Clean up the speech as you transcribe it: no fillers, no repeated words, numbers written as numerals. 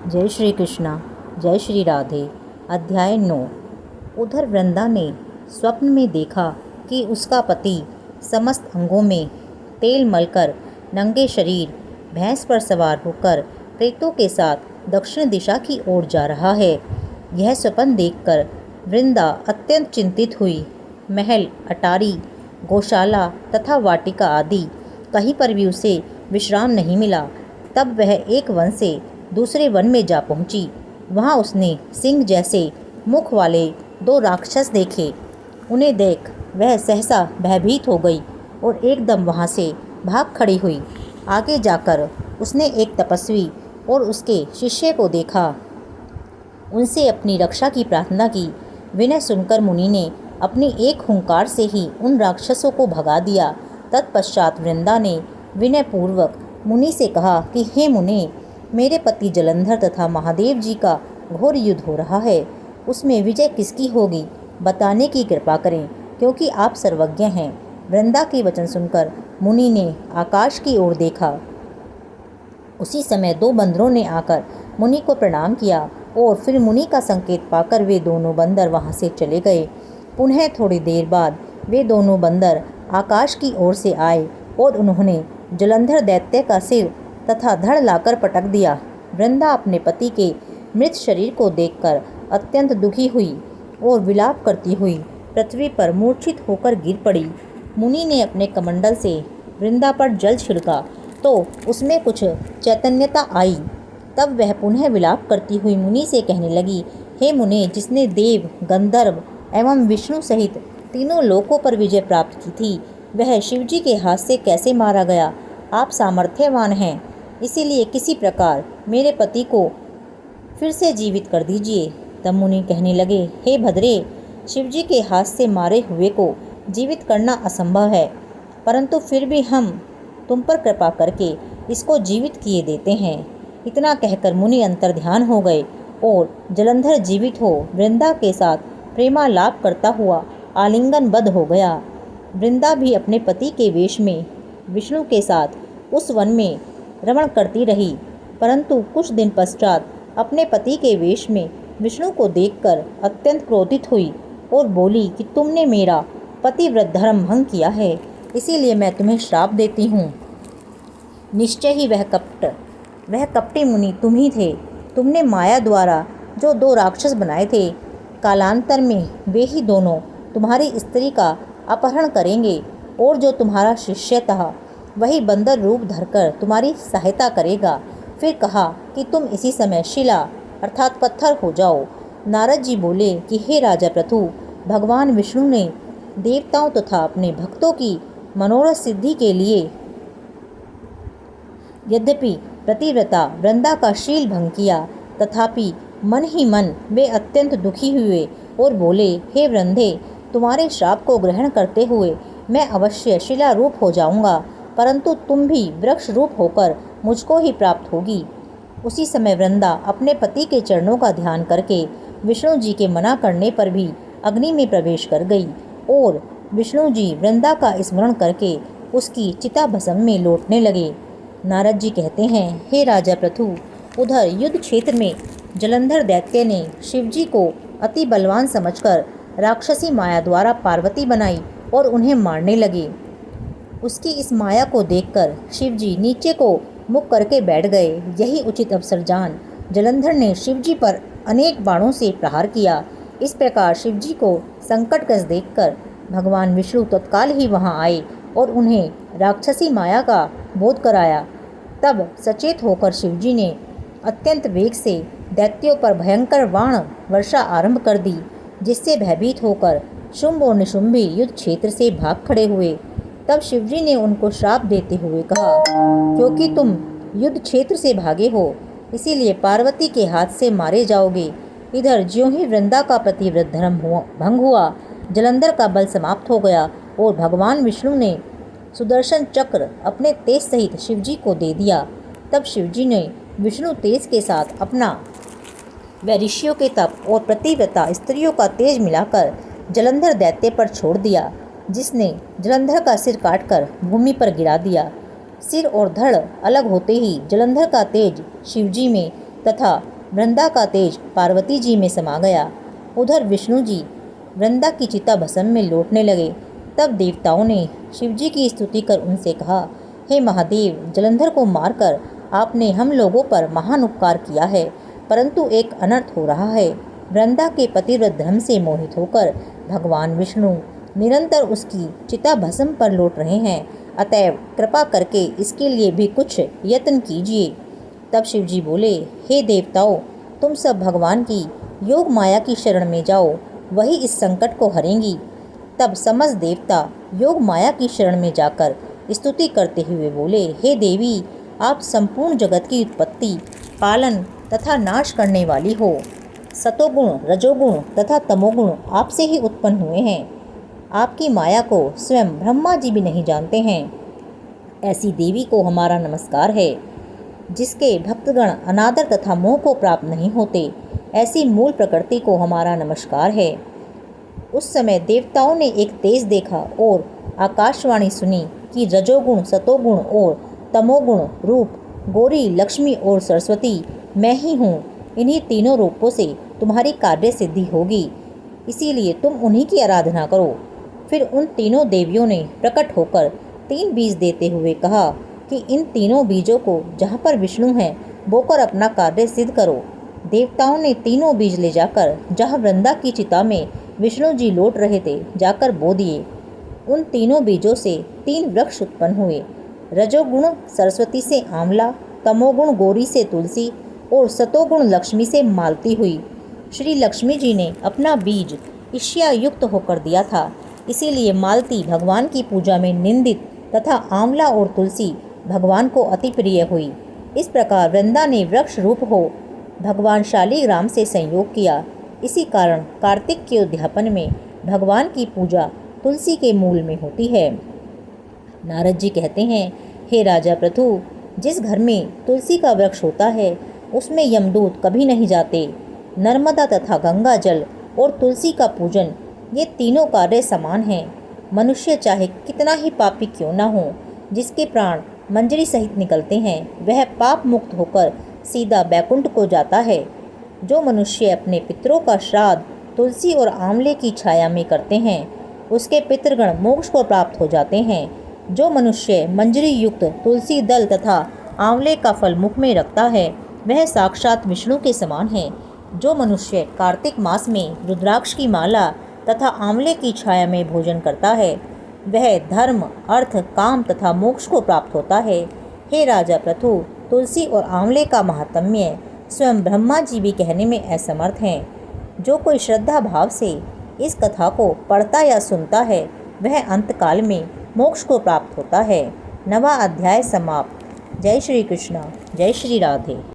जय श्री कृष्णा, जय श्री राधे। अध्याय 9। उधर वृंदा ने स्वप्न में देखा कि उसका पति समस्त अंगों में तेल मलकर नंगे शरीर भैंस पर सवार होकर प्रेतों के साथ दक्षिण दिशा की ओर जा रहा है। यह स्वप्न देखकर वृंदा अत्यंत चिंतित हुई। महल, अटारी, गौशाला तथा वाटिका आदि कहीं पर भी उसे विश्राम नहीं मिला। तब वह एक वन से दूसरे वन में जा पहुंची। वहां उसने सिंह जैसे मुख वाले 2 राक्षस देखे। उन्हें देख वह सहसा भयभीत हो गई और एकदम वहां से भाग खड़ी हुई। आगे जाकर उसने एक तपस्वी और उसके शिष्य को देखा। उनसे अपनी रक्षा की प्रार्थना की। विनय सुनकर मुनि ने अपनी एक हुंकार से ही उन राक्षसों को भगा दिया। तत्पश्चात वृंदा ने विनयपूर्वक मुनि से कहा कि हे मुनि, मेरे पति जलंधर तथा महादेव जी का घोर युद्ध हो रहा है। उसमें विजय किसकी होगी, बताने की कृपा करें, क्योंकि आप सर्वज्ञ हैं। वृंदा के वचन सुनकर मुनि ने आकाश की ओर देखा। उसी समय 2 बंदरों ने आकर मुनि को प्रणाम किया और फिर मुनि का संकेत पाकर वे दोनों बंदर वहां से चले गए। पुनः थोड़ी देर बाद वे दोनों बंदर आकाश की ओर से आए और उन्होंने जलंधर दैत्य का सिर तथा धड़ लाकर पटक दिया। वृंदा अपने पति के मृत शरीर को देखकर अत्यंत दुखी हुई और विलाप करती हुई पृथ्वी पर मूर्छित होकर गिर पड़ी। मुनि ने अपने कमंडल से वृंदा पर जल छिड़का तो उसमें कुछ चैतन्यता आई। तब वह पुनः विलाप करती हुई मुनि से कहने लगी, हे मुनि, जिसने देव, गंधर्व एवं विष्णु सहित तीनों लोकों पर विजय प्राप्त की थी, वह शिवजी के हाथ से कैसे मारा गया? आप सामर्थ्यवान हैं, इसीलिए किसी प्रकार मेरे पति को फिर से जीवित कर दीजिए। तब मुनि कहने लगे, हे भद्रे, शिवजी के हाथ से मारे हुए को जीवित करना असंभव है, परंतु फिर भी हम तुम पर कृपा करके इसको जीवित किए देते हैं। इतना कहकर मुनि अंतर्ध्यान हो गए और जलंधर जीवित हो वृंदा के साथ प्रेमालाप करता हुआ आलिंगनबद्ध हो गया। वृंदा भी अपने पति के वेश में विष्णु के साथ उस वन में रमण करती रही, परंतु कुछ दिन पश्चात अपने पति के वेश में विष्णु को देखकर अत्यंत क्रोधित हुई और बोली कि तुमने मेरा पतिव्रत धर्म भंग किया है, इसीलिए मैं तुम्हें श्राप देती हूँ। निश्चय ही वह कपटी मुनि तुम ही थे। तुमने माया द्वारा जो 2 राक्षस बनाए थे, कालांतर में वे ही दोनों तुम्हारी स्त्री का अपहरण करेंगे और जो तुम्हारा शिष्य था वही बंदर रूप धरकर तुम्हारी सहायता करेगा। फिर कहा कि तुम इसी समय शिला अर्थात पत्थर हो जाओ। नारद जी बोले कि हे राजा पृथु, भगवान विष्णु ने देवताओं तथा अपने भक्तों की मनोरथ सिद्धि के लिए यद्यपि प्रतिव्रता वृंदा का शील भंग किया, तथापि मन ही मन वे अत्यंत दुखी हुए और बोले, हे वृंदे, तुम्हारे श्राप को ग्रहण करते हुए मैं अवश्य शिला रूप हो जाऊंगा, परंतु तुम भी वृक्ष रूप होकर मुझको ही प्राप्त होगी। उसी समय वृंदा अपने पति के चरणों का ध्यान करके विष्णु जी के मना करने पर भी अग्नि में प्रवेश कर गई और विष्णु जी वृंदा का स्मरण करके उसकी चिता भस्म में लौटने लगे। नारद जी कहते हैं, हे राजा पृथु, उधर युद्ध क्षेत्र में जलंधर दैत्य ने शिवजी को अति बलवान समझकर राक्षसी माया द्वारा पार्वती बनाई और उन्हें मारने लगे। उसकी इस माया को देखकर शिवजी नीचे को मुख करके बैठ गए। यही उचित अवसर जान जलंधर ने शिवजी पर अनेक बाणों से प्रहार किया। इस प्रकार शिवजी को संकटग्रस्त देखकर भगवान विष्णु तत्काल ही वहां आए और उन्हें राक्षसी माया का बोध कराया। तब सचेत होकर शिवजी ने अत्यंत वेग से दैत्यों पर भयंकर बाण वर्षा आरंभ कर दी, जिससे भयभीत होकर शुंभ और निशुंभी युद्ध क्षेत्र से भाग खड़े हुए। तब शिवजी ने उनको श्राप देते हुए कहा, क्योंकि तुम युद्ध क्षेत्र से भागे हो, इसीलिए पार्वती के हाथ से मारे जाओगे। इधर ज्यों ही वृंदा का प्रतिव्रत धर्म भंग हुआ, जलंधर का बल समाप्त हो गया और भगवान विष्णु ने सुदर्शन चक्र अपने तेज सहित शिवजी को दे दिया। तब शिवजी ने विष्णु तेज के साथ अपना व ऋषियों के तप और प्रतिव्रता स्त्रियों का तेज मिलाकर जलंधर दैत्य पर छोड़ दिया, जिसने जलंधर का सिर काटकर भूमि पर गिरा दिया। सिर और धड़ अलग होते ही जलंधर का तेज शिवजी में तथा वृंदा का तेज पार्वती जी में समा गया। उधर विष्णु जी वृंदा की चिता भस्म में लौटने लगे। तब देवताओं ने शिवजी की स्तुति कर उनसे कहा, हे महादेव, जलंधर को मारकर आपने हम लोगों पर महान उपकार किया है, परंतु एक अनर्थ हो रहा है। वृंदा के पतिव्रत धर्म से मोहित होकर भगवान विष्णु निरंतर उसकी चिता भस्म पर लौट रहे हैं, अतएव कृपा करके इसके लिए भी कुछ यत्न कीजिए। तब शिवजी बोले, हे देवताओं, तुम सब भगवान की योग माया की शरण में जाओ, वही इस संकट को हरेंगी। तब समस्त देवता योग माया की शरण में जाकर स्तुति करते हुए बोले, हे देवी, आप संपूर्ण जगत की उत्पत्ति, पालन तथा नाश करने वाली हो। सतोगुण, रजोगुण तथा तमोगुण आपसे ही उत्पन्न हुए हैं। आपकी माया को स्वयं ब्रह्मा जी भी नहीं जानते हैं। ऐसी देवी को हमारा नमस्कार है, जिसके भक्तगण अनादर तथा मोह को प्राप्त नहीं होते। ऐसी मूल प्रकृति को हमारा नमस्कार है। उस समय देवताओं ने एक तेज देखा और आकाशवाणी सुनी कि रजोगुण, सतोगुण और तमोगुण रूप गौरी, लक्ष्मी और सरस्वती मैं ही हूँ। इन्हीं तीनों रूपों से तुम्हारी कार्य सिद्धि होगी, इसीलिए तुम उन्हीं की आराधना करो। फिर उन तीनों देवियों ने प्रकट होकर 3 बीज देते हुए कहा कि इन तीनों बीजों को जहाँ पर विष्णु हैं बोकर अपना कार्य सिद्ध करो। देवताओं ने तीनों बीज ले जाकर जहाँ वृंदा की चिता में विष्णु जी लौट रहे थे जाकर बो दिए। उन तीनों बीजों से 3 वृक्ष उत्पन्न हुए। रजोगुण सरस्वती से आंवला, तमोगुण गौरी से तुलसी और सतोगुण लक्ष्मी से मालती हुई। श्री लक्ष्मी जी ने अपना बीज ईर्ष्या युक्त होकर दिया था, इसीलिए मालती भगवान की पूजा में निंदित तथा आंवला और तुलसी भगवान को अति प्रिय हुई। इस प्रकार वृंदा ने वृक्ष रूप हो भगवान शालिग्राम से संयोग किया। इसी कारण कार्तिक के उद्यापन में भगवान की पूजा तुलसी के मूल में होती है। नारद जी कहते हैं, हे राजा पृथु, जिस घर में तुलसी का वृक्ष होता है उसमें यमदूत कभी नहीं जाते। नर्मदा तथा गंगा जल और तुलसी का पूजन, ये तीनों कार्य समान हैं। मनुष्य चाहे कितना ही पापी क्यों न हो, जिसके प्राण मंजरी सहित निकलते हैं, वह पाप मुक्त होकर सीधा बैकुंठ को जाता है। जो मनुष्य अपने पितरों का श्राद्ध तुलसी और आंवले की छाया में करते हैं, उसके पितृगण मोक्ष को प्राप्त हो जाते हैं। जो मनुष्य मंजरी युक्त तुलसी दल तथा आंवले का फल मुख में रखता है, वह साक्षात विष्णु के समान है। जो मनुष्य कार्तिक मास में रुद्राक्ष की माला तथा आंवले की छाया में भोजन करता है, वह धर्म, अर्थ, काम तथा मोक्ष को प्राप्त होता है। हे राजा पृथु, तुलसी और आंवले का महात्म्य स्वयं ब्रह्मा जी भी कहने में असमर्थ हैं। जो कोई श्रद्धा भाव से इस कथा को पढ़ता या सुनता है, वह अंतकाल में मोक्ष को प्राप्त होता है। 9वां अध्याय समाप्त। जय श्री कृष्ण, जय श्री राधे।